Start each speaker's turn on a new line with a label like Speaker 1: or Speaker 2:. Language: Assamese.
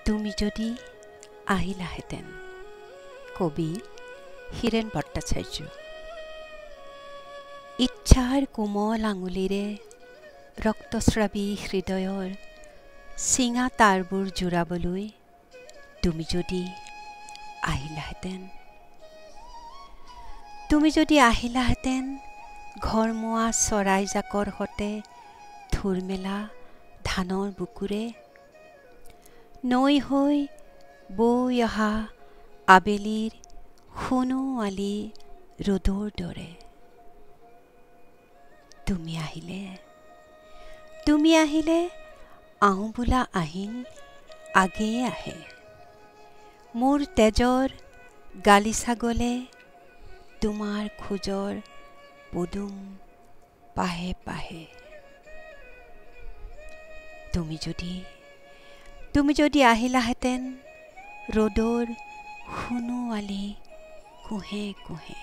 Speaker 1: তুমি যদি আহিলাহেঁতেন। কবি হীৰেণ ভট্টাচাৰ্য। ইচ্ছাৰ কোমল আঙুলিৰে ৰক্তস্ৰাৱী হৃদয়ৰ চিঙা তাঁৰবোৰ জোৰাবলৈ তুমি যদি আহিলাহেঁতেন। তুমি যদি আহিলাহেঁতেন ঘৰমুৱা চৰাইজাকৰ সতে থুৰ মেলা ধানৰ বুকুৰে, নৈ হৈ বৈ অহা আবেলিৰ সোণোৱালী ৰ'দৰ দৰে। তুমি আহিলে আহোঁ বোলা আহিন আগেয়ে আহে। মোৰ তেজৰ গালিচা গলে তোমাৰ খোজৰ পদুম পাহে পাহে। তুমি যদি আহিলাহেঁতেন ৰ'দৰ সোণোৱালী কুঁহে কুঁহে।